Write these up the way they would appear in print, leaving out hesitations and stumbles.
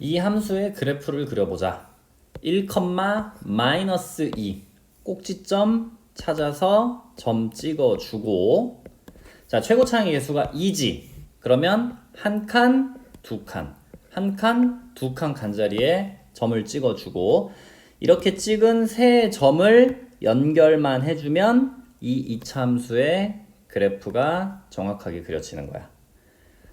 이 함수의 그래프를 그려보자. 1, 마이너스 2 꼭지점 찾아서 점 찍어주고, 자, 최고차항의 개수가 2지. 그러면 한 칸, 두 칸, 한 칸, 두 칸 간자리에 점을 찍어주고, 이렇게 찍은 세 점을 연결만 해주면 이 2차 함수의 그래프가 정확하게 그려지는 거야.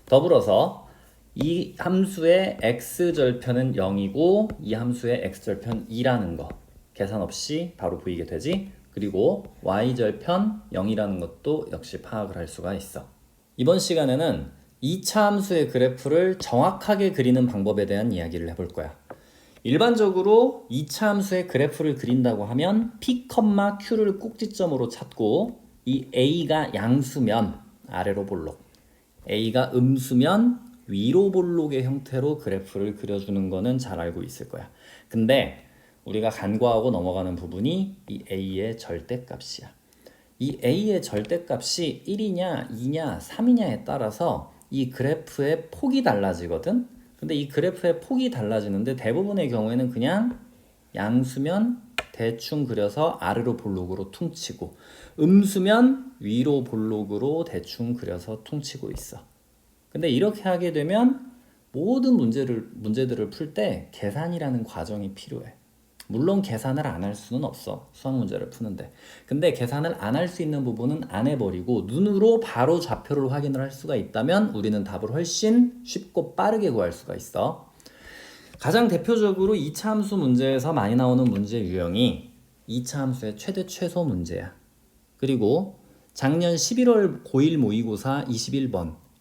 더불어서 이 함수의 x절편은 0이고 이 함수의 x절편 2라는 거 계산 없이 바로 보이게 되지. 그리고 y절편 0이라는 것도 역시 파악을 할 수가 있어. 이번 시간에는 2차 함수의 그래프를 정확하게 그리는 방법에 대한 이야기를 해볼 거야. 일반적으로 2차 함수의 그래프를 그린다고 하면 P, Q를 꼭지점으로 찾고 이 A가 양수면 아래로 볼록, A가 음수면 위로 볼록의 형태로 그래프를 그려주는 거는 잘 알고 있을 거야. 근데 우리가 간과하고 넘어가는 부분이 이 A의 절대값이야. 이 A의 절대값이 1이냐, 2냐, 3이냐에 따라서 이 그래프의 폭이 달라지거든. 근데 이 그래프의 폭이 달라지는데 대부분의 경우에는 그냥 양수면 대충 그려서 아래로 볼록으로 퉁치고, 음수면 위로 볼록으로 대충 그려서 퉁치고 있어. 근데 이렇게 하게 되면 모든 문제들을 풀 때 계산이라는 과정이 필요해. 물론 계산을 안 할 수는 없어, 수학 문제를 푸는데. 근데 계산을 안 할 수 있는 부분은 안 해버리고 눈으로 바로 좌표를 확인을 할 수가 있다면 우리는 답을 훨씬 쉽고 빠르게 구할 수가 있어. 가장 대표적으로 2차 함수 문제에서 많이 나오는 문제 유형이 2차 함수의 최대 최소 문제야. 그리고 작년 11월 고1 모의고사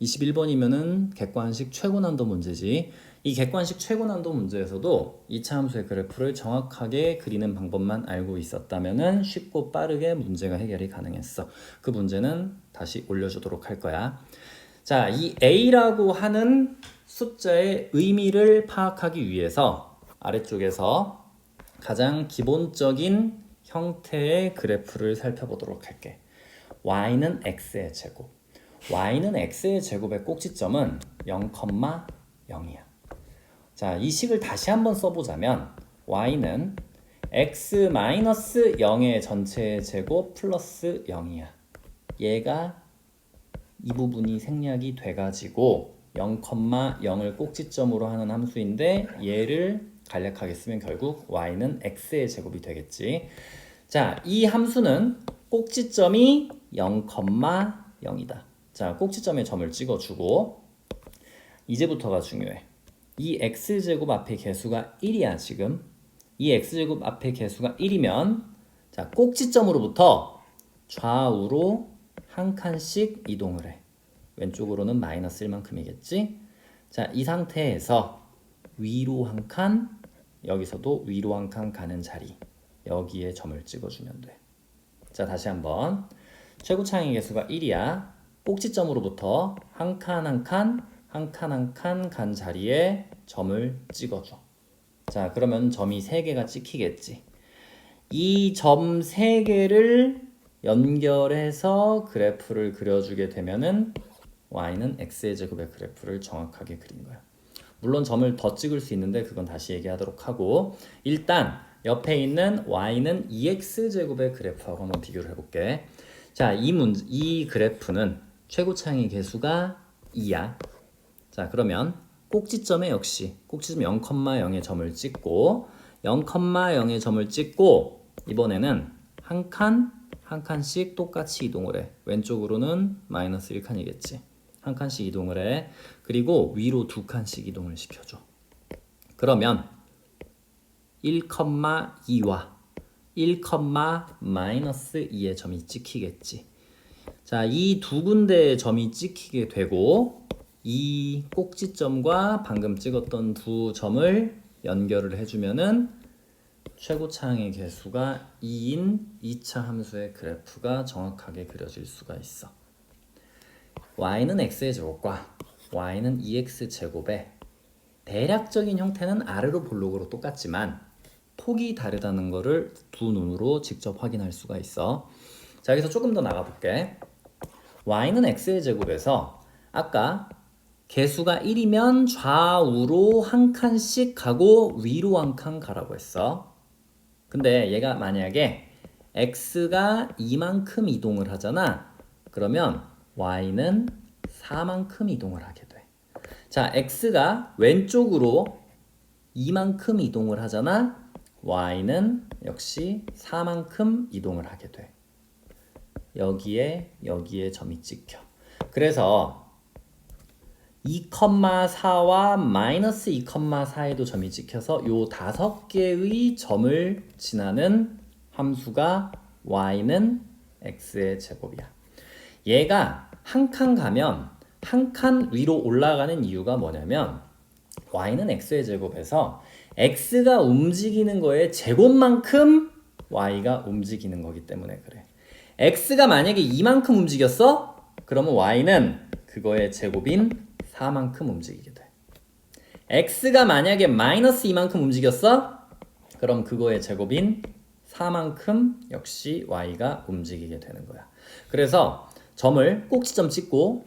21번이면은 객관식 최고난도 문제지. 이 객관식 최고난도 문제에서도 2차 함수의 그래프를 정확하게 그리는 방법만 알고 있었다면은 쉽고 빠르게 문제가 해결이 가능했어. 그 문제는 다시 올려주도록 할 거야. 자, 이 A라고 하는 숫자의 의미를 파악하기 위해서 아래쪽에서 가장 기본적인 형태의 그래프를 살펴보도록 할게. y는 x의 제곱. y는 x의 제곱의 꼭지점은 0,0이야. 자, 이 식을 다시 한번 써보자면 y는 x-0의 전체의 제곱 플러스 0이야. 얘가 이 부분이 생략이 돼가지고 0,0을 꼭지점으로 하는 함수인데 얘를 간략하게 쓰면 결국 y는 x의 제곱이 되겠지. 자, 이 함수는 꼭지점이 0,0이다. 자, 꼭지점에 점을 찍어주고 이제부터가 중요해. 이 x제곱 앞에 개수가 1이야 지금. 이 x제곱 앞에 개수가 1이면 자, 꼭지점으로부터 좌우로 한 칸씩 이동을 해. 왼쪽으로는 마이너스 1만큼이겠지. 자, 이 상태에서 위로 한 칸, 여기서도 위로 한 칸 가는 자리, 여기에 점을 찍어주면 돼. 자, 다시 한번. 최고차항의 개수가 1이야. 꼭지점으로부터 한 칸 한 칸, 한 칸 한 칸 간 자리에 점을 찍어줘. 자, 그러면 점이 3개가 찍히겠지. 이 점 3개를 연결해서 그래프를 그려주게 되면은 y는 x의 제곱의 그래프를 정확하게 그린 거야. 물론 점을 더 찍을 수 있는데 그건 다시 얘기하도록 하고, 일단 옆에 있는 y는 2x제곱의 그래프하고 한번 비교를 해볼게. 자, 이 그래프는 최고차항의 개수가 2야. 자, 그러면 꼭지점에 역시 꼭지점 0,0의 점을 찍고 0,0의 점을 찍고 이번에는 한 칸, 한 칸씩 똑같이 이동을 해. 왼쪽으로는 마이너스 1칸이겠지. 한 칸씩 이동을 해. 그리고 위로 2칸씩 이동을 시켜줘. 그러면 1,2와 1,-2의 점이 찍히겠지. 자, 이 두 군데의 점이 찍히게 되고 이 꼭지점과 방금 찍었던 두 점을 연결을 해주면은 최고차항의 개수가 2인 2차 함수의 그래프가 정확하게 그려질 수가 있어. y는 x의 제곱과 y는 2x 제곱의 대략적인 형태는 아래로 볼록으로 똑같지만 폭이 다르다는 것을 두 눈으로 직접 확인할 수가 있어. 자, 여기서 조금 더 나가볼게. y는 x의 제곱에서 아까 개수가 1이면 좌우로 한 칸씩 가고 위로 한 칸 가라고 했어. 근데 얘가 만약에 x가 2만큼 이동을 하잖아. 그러면 y는 4만큼 이동을 하게 돼. 자, x가 왼쪽으로 2만큼 이동을 하잖아. y는 역시 4만큼 이동을 하게 돼. 여기에 점이 찍혀. 그래서 2,4와 마이너스 2,4에도 점이 찍혀서 요 5개의 점을 지나는 함수가 y는 x의 제곱이야. 얘가 한 칸 가면 한 칸 위로 올라가는 이유가 뭐냐면 y는 x의 제곱에서 x가 움직이는 거의 제곱만큼 y가 움직이는 거기 때문에 그래. x가 만약에 2만큼 움직였어? 그러면 y는 그거의 제곱인 4만큼 움직이게 돼. x가 만약에 마이너스 2만큼 움직였어? 그럼 그거의 제곱인 4만큼 역시 y가 움직이게 되는 거야. 그래서 점을 꼭지점 찍고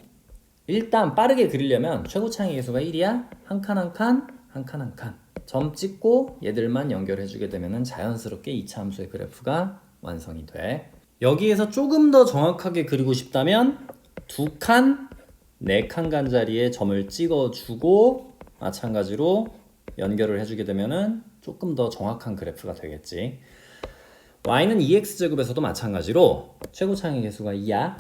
일단 빠르게 그리려면 최고차항의 개수가 1이야. 한 칸 한 칸, 한 칸 한 칸. 점 찍고 얘들만 연결해주게 되면 자연스럽게 2차 함수의 그래프가 완성이 돼. 여기에서 조금 더 정확하게 그리고 싶다면 두 칸, 네 칸 간자리에 점을 찍어주고 마찬가지로 연결을 해주게 되면 조금 더 정확한 그래프가 되겠지. y는 2x제곱에서도 마찬가지로 최고차항의 개수가 2야.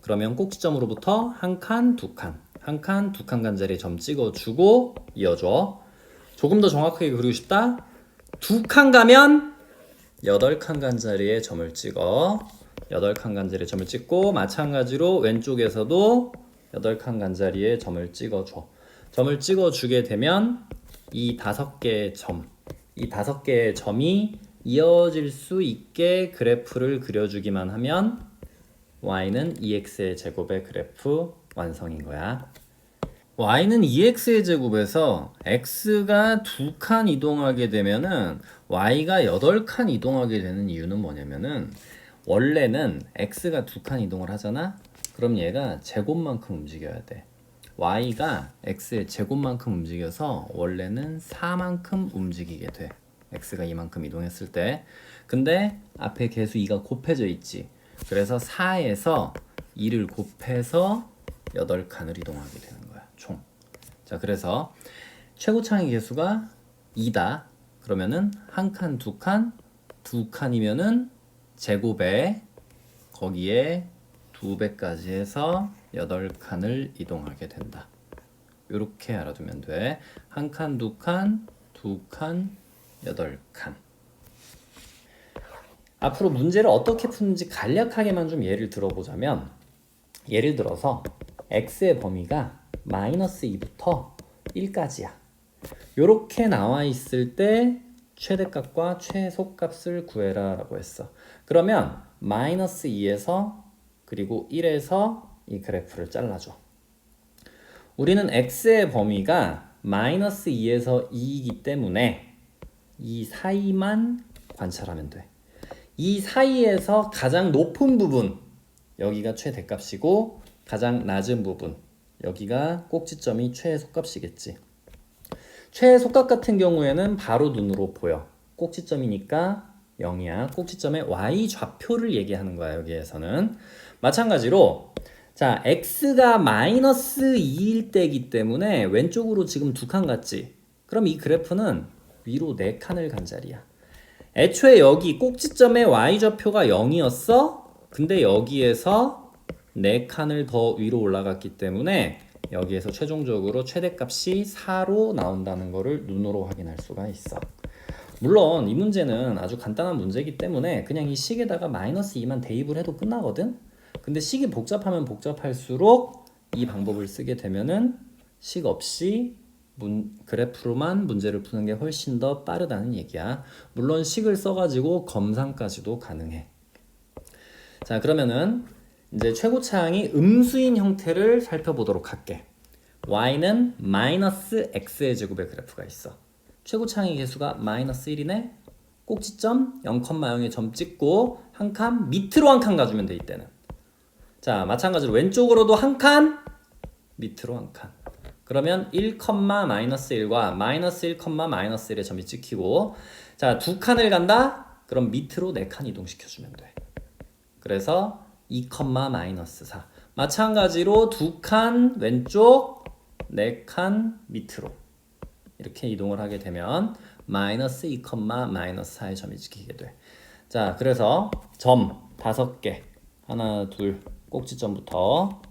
그러면 꼭지점으로부터 한 칸, 두 칸, 한 칸, 두 칸 간자리에 점 찍어주고 이어줘. 조금 더 정확하게 그리고 싶다. 두 칸 가면 8칸 간자리에 점을 찍어. 8칸 간자리에 점을 찍고 마찬가지로 왼쪽에서도 8칸 간자리에 점을 찍어줘. 점을 찍어주게 되면 이 5개의 점이 이어질 수 있게 그래프를 그려주기만 하면 y는 2x의 제곱의 그래프 완성인 거야. y는 2x의 제곱에서 x가 2칸 이동하게 되면은 y가 8칸 이동하게 되는 이유는 뭐냐면은 원래는 x가 2칸 이동을 하잖아. 그럼 얘가 제곱만큼 움직여야 돼. y가 x의 제곱만큼 움직여서 원래는 4만큼 움직이게 돼. x가 이만큼 이동했을 때. 근데 앞에 개수 2가 곱해져 있지. 그래서 4에서 2를 곱해서 8칸을 이동하게 되는 거야. 총. 자, 그래서 최고차항의 개수가 2다. 그러면은 한 칸, 두 칸, 두 칸이면은 제곱에 거기에 2배까지 해서 8칸을 이동하게 된다. 이렇게 알아두면 돼. 한 칸, 두 칸, 두 칸, 8칸. 앞으로 문제를 어떻게 푸는지 간략하게만 좀 예를 들어보자면 예를 들어서 x의 범위가 마이너스 2부터 1까지야. 이렇게 나와 있을 때 최대값과 최소값을 구해라 라고 했어. 그러면 마이너스 2에서 그리고 1에서 이 그래프를 잘라줘. 우리는 x의 범위가 마이너스 2에서 2이기 때문에 이 사이만 관찰하면 돼. 이 사이에서 가장 높은 부분 여기가 최대값이고 가장 낮은 부분 여기가 꼭지점이 최소값이겠지. 최소값 같은 경우에는 바로 눈으로 보여. 꼭지점이니까 0이야. 꼭지점의 y 좌표를 얘기하는 거야. 여기에서는 마찬가지로 자 x가 마이너스 2일 때이기 때문에 왼쪽으로 지금 2칸 갔지. 그럼 이 그래프는 위로 4칸을 간 자리야. 애초에 여기 꼭지점의 y좌표가 0이었어. 근데 여기에서 4칸을 더 위로 올라갔기 때문에 여기에서 최종적으로 최대값이 4로 나온다는 것을 눈으로 확인할 수가 있어. 물론 이 문제는 아주 간단한 문제이기 때문에 그냥 이 식에다가 마이너스 2만 대입을 해도 끝나거든. 근데 식이 복잡하면 복잡할수록 이 방법을 쓰게 되면은 식 없이 그래프로만 문제를 푸는 게 훨씬 더 빠르다는 얘기야. 물론 식을 써가지고 검산까지도 가능해. 자, 그러면은 이제 최고차항이 음수인 형태를 살펴보도록 할게. y는 마이너스 x의 제곱의 그래프가 있어. 최고차항의 개수가 마이너스 1이네. 꼭지점 0,0에 점 찍고 한 칸 밑으로 한 칸 가주면 돼 이때는. 자, 마찬가지로 왼쪽으로도 한 칸 밑으로 한 칸. 그러면 1, 마이너스 1과 마이너스 1, 마이너스 1의 점이 찍히고 자, 두 칸을 간다? 그럼 밑으로 4칸 이동시켜주면 돼. 그래서 2, 마이너스 4. 마찬가지로 두 칸 왼쪽, 4칸 밑으로 이렇게 이동을 하게 되면 마이너스 2, 마이너스 4의 점이 찍히게 돼. 자, 그래서 점 5개 하나, 둘, 꼭지점부터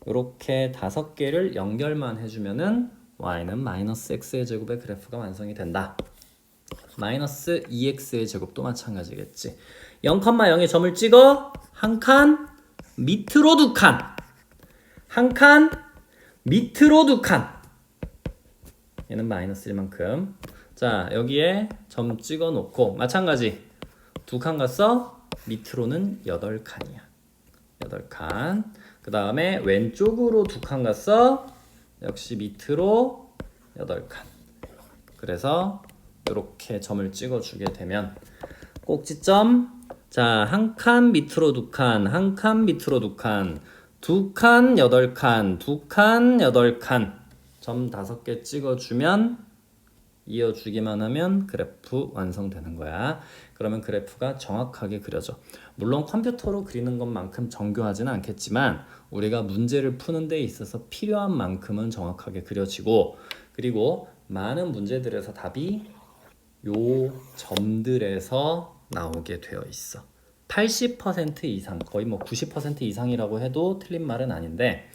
이렇게 5개를 연결만 해주면은 y는 마이너스 x의 제곱의 그래프가 완성이 된다. 마이너스 2x의 제곱도 마찬가지겠지. 0,0에 점을 찍어 한 칸 밑으로 두 칸, 한 칸 밑으로 두 칸. 얘는 마이너스 1만큼. 자, 여기에 점 찍어 놓고 마찬가지 두 칸 갔어? 밑으로는 8칸이야. 8칸. 그 다음에 왼쪽으로 두 칸 갔어? 역시 밑으로 8칸. 그래서 이렇게 점을 찍어 주게 되면 꼭지점. 자, 한 칸 밑으로 두 칸, 한 칸 밑으로 두 칸, 두 칸 8칸, 두 칸 8칸. 점 5개 찍어 주면 이어주기만 하면 그래프 완성되는 거야. 그러면 그래프가 정확하게 그려져. 물론 컴퓨터로 그리는 것만큼 정교하지는 않겠지만 우리가 문제를 푸는 데 있어서 필요한 만큼은 정확하게 그려지고, 그리고 많은 문제들에서 답이 요 점들에서 나오게 되어 있어. 80% 이상, 거의 뭐 90% 이상이라고 해도 틀린 말은 아닌데,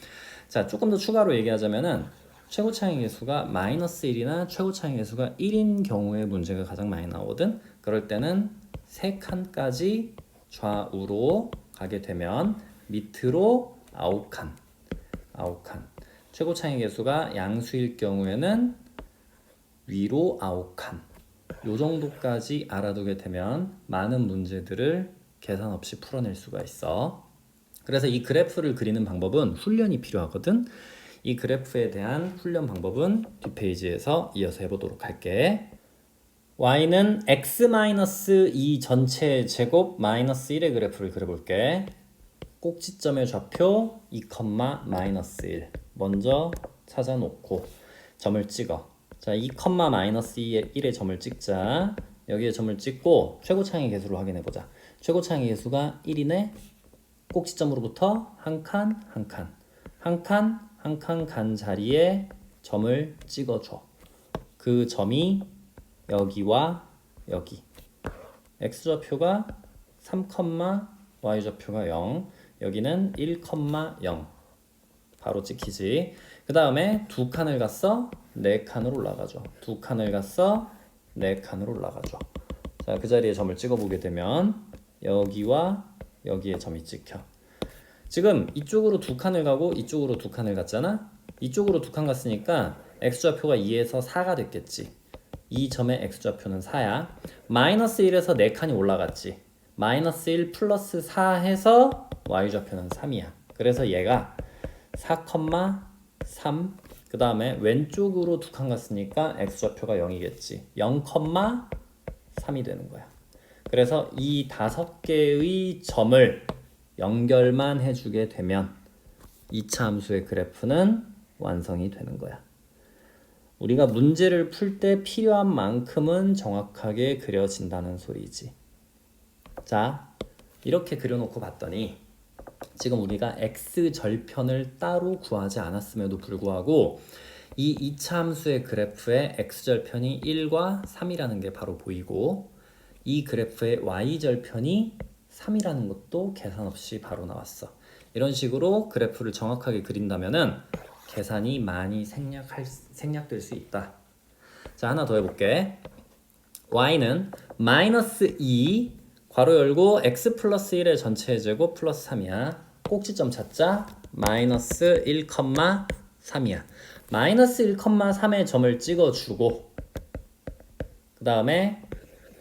자, 조금 더 추가로 얘기하자면은 최고차이 계수가 마이너스 1이나 최고차이 계수가 1인 경우에 문제가 가장 많이 나오거든. 그럴 때는 3칸까지 좌우로 가게 되면 밑으로 9칸. 최고차이 계수가 양수일 경우에는 위로 9칸. 요 정도까지 알아두게 되면 많은 문제들을 계산 없이 풀어낼 수가 있어. 그래서 이 그래프를 그리는 방법은 훈련이 필요하거든. 이 그래프에 대한 훈련 방법은 뒷페이지에서 이어서 해보도록 할게. y는 x-2 전체 제곱 마이너스 1의 그래프를 그려볼게. 꼭지점의 좌표 2, 마이너스 1 먼저 찾아놓고 점을 찍어. 자, 2, 마이너스 1의 점을 찍자. 여기에 점을 찍고 최고차이 계수를 확인해보자. 최고차이 계수가 1이네. 꼭지점으로부터 한 칸, 한 칸, 한 칸, 한 칸 간 자리에 점을 찍어줘. 그 점이 여기와 여기. x좌표가 3, y좌표가 0. 여기는 1, 0. 바로 찍히지. 그 다음에 두 칸을 갔어? 4칸으로 올라가죠. 두 칸을 갔어? 4칸으로 올라가죠. 자, 그 자리에 점을 찍어보게 되면 여기와 여기에 점이 찍혀. 지금 이쪽으로 두 칸을 가고 이쪽으로 두 칸을 갔잖아? 이쪽으로 두 칸 갔으니까 x좌표가 2에서 4가 됐겠지. 이 점의 x좌표는 4야. 마이너스 1에서 4칸이 올라갔지. 마이너스 1 플러스 4 해서 y좌표는 3이야. 그래서 얘가 4, 3. 그 다음에 왼쪽으로 두 칸 갔으니까 x좌표가 0이겠지. 0, 3이 되는 거야. 그래서 이 5개의 점을 연결만 해주게 되면 2차 함수의 그래프는 완성이 되는 거야. 우리가 문제를 풀 때 필요한 만큼은 정확하게 그려진다는 소리지. 자, 이렇게 그려놓고 봤더니 지금 우리가 x절편을 따로 구하지 않았음에도 불구하고 이 2차 함수의 그래프에 x절편이 1과 3이라는 게 바로 보이고 이 그래프의 y절편이 3이라는 것도 계산 없이 바로 나왔어. 이런 식으로 그래프를 정확하게 그린다면은 계산이 많이 생략될 수 있다. 자, 하나 더 해볼게. y는 마이너스 2 괄호 열고 x 플러스 1의 전체 제곱 플러스 3이야. 꼭지점 찾자. 마이너스 1, 3이야. 마이너스 1, 3의 점을 찍어주고 그 다음에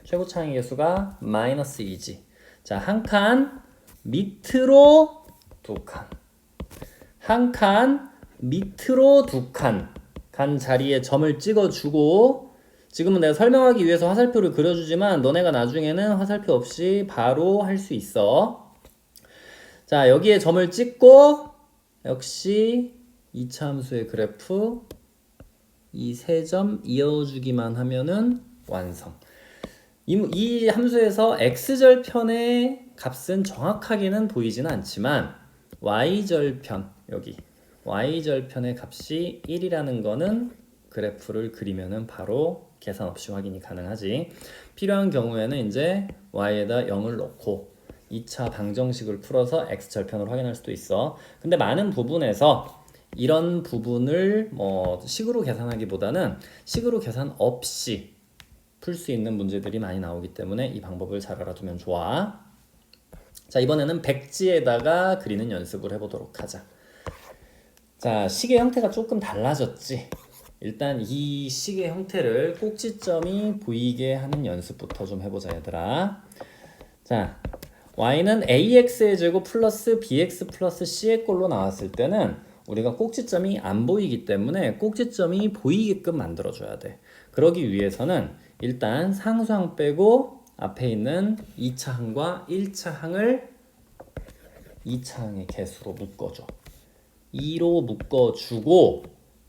최고차이 계수가 마이너스 2지. 자, 한 칸 밑으로 두 칸. 한 칸 밑으로 두 칸 간 자리에 점을 찍어주고 지금은 내가 설명하기 위해서 화살표를 그려주지만 너네가 나중에는 화살표 없이 바로 할 수 있어. 자, 여기에 점을 찍고 역시 2차 함수의 그래프 이 세 점 이어주기만 하면은 완성. 이 함수에서 x절편의 값은 정확하게는 보이지는 않지만 y절편 여기 y절편의 값이 1이라는 거는 그래프를 그리면은 바로 계산 없이 확인이 가능하지. 필요한 경우에는 이제 y에다 0을 넣고 2차 방정식을 풀어서 x절편을 확인할 수도 있어. 근데 많은 부분에서 이런 부분을 뭐 식으로 계산하기보다는 식으로 계산 없이 풀 수 있는 문제들이 많이 나오기 때문에 이 방법을 잘 알아두면 좋아. 자, 이번에는 백지에다가 그리는 연습을 해보도록 하자. 자, 식의 형태가 조금 달라졌지. 일단 이 식의 형태를 꼭지점이 보이게 하는 연습부터 좀 해보자 얘들아. 자, y는 ax의 제곱 플러스 bx 플러스 c의 꼴로 나왔을 때는 우리가 꼭지점이 안 보이기 때문에 꼭지점이 보이게끔 만들어줘야 돼. 그러기 위해서는 일단 상수항 빼고 앞에 있는 2차 항과 1차 항을 2차 항의 개수로 묶어줘. 2로 묶어주고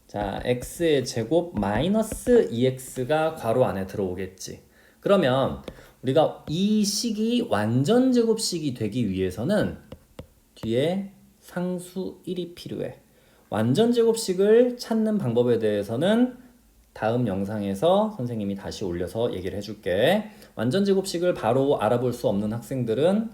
자 x의 제곱 마이너스 2x가 괄호 안에 들어오겠지. 그러면 우리가 이 식이 완전 제곱식이 되기 위해서는 뒤에 상수 1이 필요해. 완전 제곱식을 찾는 방법에 대해서는 다음 영상에서 선생님이 다시 올려서 얘기를 해줄게. 완전 제곱식을 바로 알아볼 수 없는 학생들은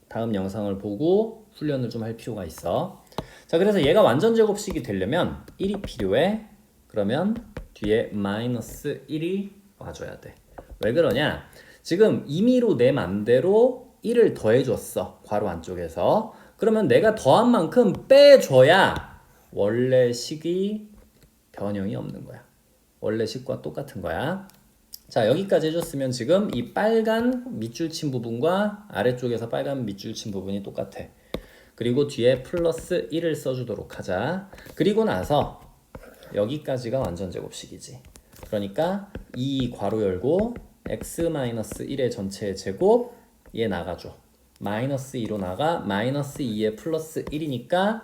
다음 영상을 보고 훈련을 좀 할 필요가 있어. 자, 그래서 얘가 완전 제곱식이 되려면 1이 필요해. 그러면 뒤에 마이너스 1이 와줘야 돼. 왜 그러냐? 지금 임의로 내 맘대로 1을 더해줬어. 괄호 안쪽에서. 그러면 내가 더한 만큼 빼줘야 원래 식이 변형이 없는 거야. 원래 식과 똑같은 거야. 자, 여기까지 해줬으면 지금 이 빨간 밑줄 친 부분과 아래쪽에서 빨간 밑줄 친 부분이 똑같아. 그리고 뒤에 플러스 1을 써주도록 하자. 그리고 나서 여기까지가 완전 제곱식이지. 그러니까 이 괄호 열고 x-1의 전체의 제곱 얘 나가줘. 마이너스 2로 나가 마이너스 2에 플러스 1이니까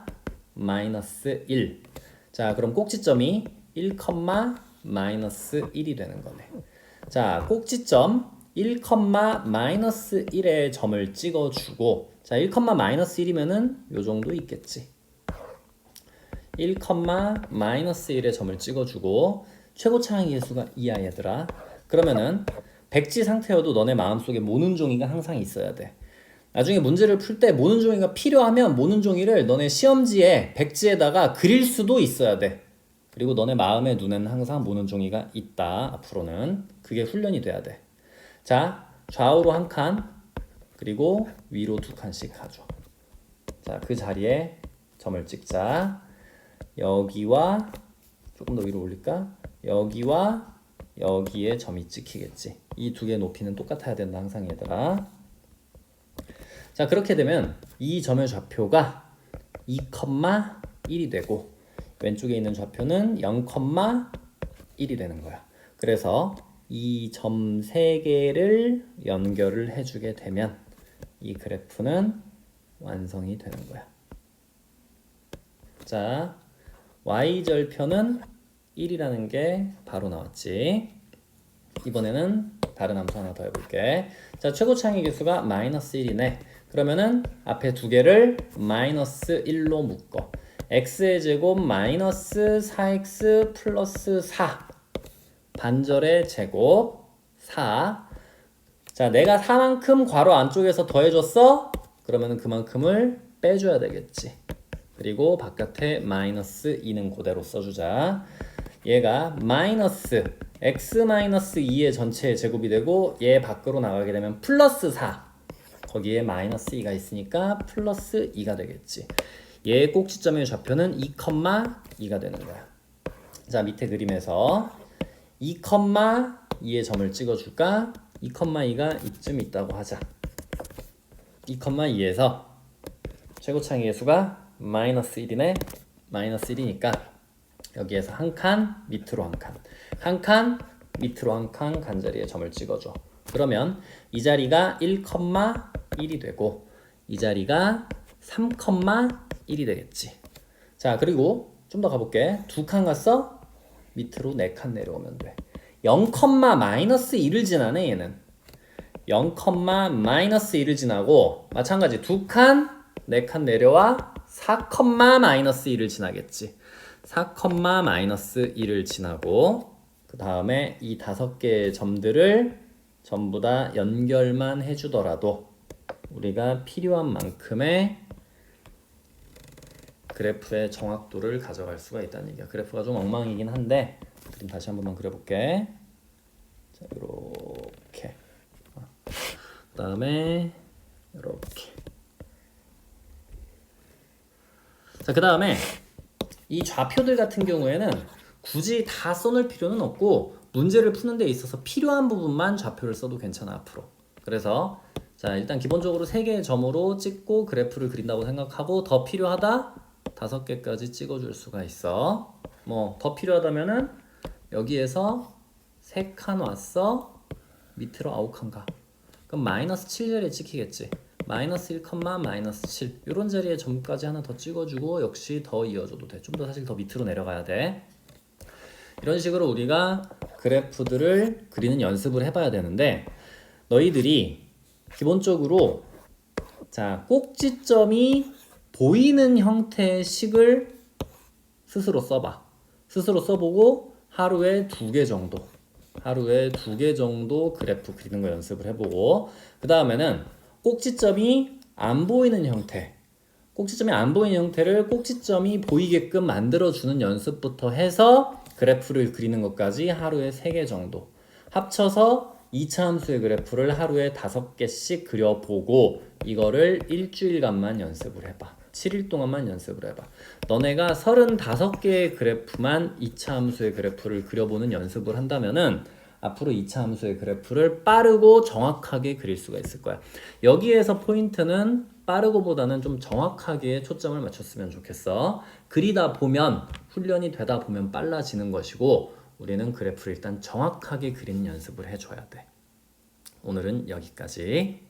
마이너스 1. 자, 그럼 꼭지점이 1, 마이너스 1이 되는 거네. 자, 꼭지점 1, 마이너스 1의 점을 찍어주고 자, 1, 마이너스 1이면은 요 정도 있겠지. 1, 마이너스 1의 점을 찍어주고 최고차항 계수가 2야 얘들아. 그러면은 백지 상태여도 너네 마음속에 모는 종이가 항상 있어야 돼. 나중에 문제를 풀 때 모는 종이가 필요하면 모는 종이를 너네 시험지에 백지에다가 그릴 수도 있어야 돼. 그리고 너네 마음의 눈에는 항상 모는 종이가 있다. 앞으로는 그게 훈련이 돼야 돼. 자, 좌우로 한 칸 그리고 위로 두 칸씩 가져. 자, 그 자리에 점을 찍자. 여기와 조금 더 위로 올릴까? 여기와 여기에 점이 찍히겠지. 이 두 개의 높이는 똑같아야 된다 항상 얘들아. 자, 그렇게 되면 이 점의 좌표가 2,1이 되고 왼쪽에 있는 좌표는 0,1이 되는 거야. 그래서 이 점 3개를 연결을 해주게 되면 이 그래프는 완성이 되는 거야. 자, y절편은 1이라는 게 바로 나왔지. 이번에는 다른 함수 하나 더 해볼게. 자, 최고차항의 개수가 마이너스 1이네. 그러면은 앞에 두 개를 마이너스 1로 묶어. x의 제곱 마이너스 4x 플러스 4 반절의 제곱 4. 자, 내가 4만큼 괄호 안쪽에서 더해줬어? 그러면은 그만큼을 빼줘야 되겠지. 그리고 바깥에 마이너스 2는 그대로 써주자. 얘가 마이너스 x-2의 전체의 제곱이 되고 얘 밖으로 나가게 되면 플러스 4. 거기에 마이너스 2가 있으니까 플러스 2가 되겠지. 얘의 꼭지점의 좌표는 2,2가 되는 거야. 자, 밑에 그림에서 2,2의 점을 찍어줄까? 2,2가 이쯤 있다고 하자. 2,2에서 최고차항의 개수가 마이너스 1이네. 마이너스 1이니까 여기에서 한 칸, 밑으로 한 칸. 한 칸, 밑으로 한 칸 간자리에 점을 찍어줘. 그러면 이 자리가 1,1이 되고 이 자리가 3,1이 되겠지. 자, 그리고 좀 더 가볼게. 2칸 갔어? 밑으로 4칸 내려오면 돼. 0,-1을 지나네 얘는. 0,-1을 지나고 마찬가지 2칸 4칸 내려와 4,-1을 지나겠지. 4,-1을 지나고 그 다음에 이 5개의 점들을 전부 다 연결만 해주더라도 우리가 필요한 만큼의 그래프의 정확도를 가져갈 수가 있다는 얘기야. 그래프가 좀 엉망이긴 한데 그림 다시 한 번만 그려볼게. 자, 이렇게. 그 다음에 이렇게. 자, 그 다음에 이 좌표들 같은 경우에는 굳이 다 써놓을 필요는 없고 문제를 푸는 데 있어서 필요한 부분만 좌표를 써도 괜찮아 앞으로. 그래서 자 일단 기본적으로 3개의 점으로 찍고 그래프를 그린다고 생각하고 더 필요하다 5개까지 찍어줄 수가 있어. 뭐 더 필요하다면은 여기에서 3칸 왔어 밑으로 9칸 가. 그럼 마이너스 7자리에 찍히겠지. 마이너스 1, 마이너스 7 이런 자리에 점까지 하나 더 찍어주고 역시 더 이어줘도 돼. 좀 더 사실 더 밑으로 내려가야 돼. 이런 식으로 우리가 그래프들을 그리는 연습을 해봐야 되는데 너희들이 기본적으로 자 꼭지점이 보이는 형태의 식을 스스로 써봐. 스스로 써보고 하루에 2개 정도 그래프 그리는 거 연습을 해보고 그 다음에는 꼭지점이 안 보이는 형태를 꼭지점이 보이게끔 만들어주는 연습부터 해서 그래프를 그리는 것까지 하루에 3개 정도 합쳐서 2차 함수의 그래프를 하루에 5개씩 그려보고 이거를 일주일간만 연습을 해봐. 7일 동안만 연습을 해봐. 너네가 35개의 그래프만 2차 함수의 그래프를 그려보는 연습을 한다면은 앞으로 2차 함수의 그래프를 빠르고 정확하게 그릴 수가 있을 거야. 여기에서 포인트는 빠르고보다는 좀 정확하게 초점을 맞췄으면 좋겠어. 그리다 보면 훈련이 되다 보면 빨라지는 것이고 우리는 그래프를 일단 정확하게 그리는 연습을 해줘야 돼. 오늘은 여기까지.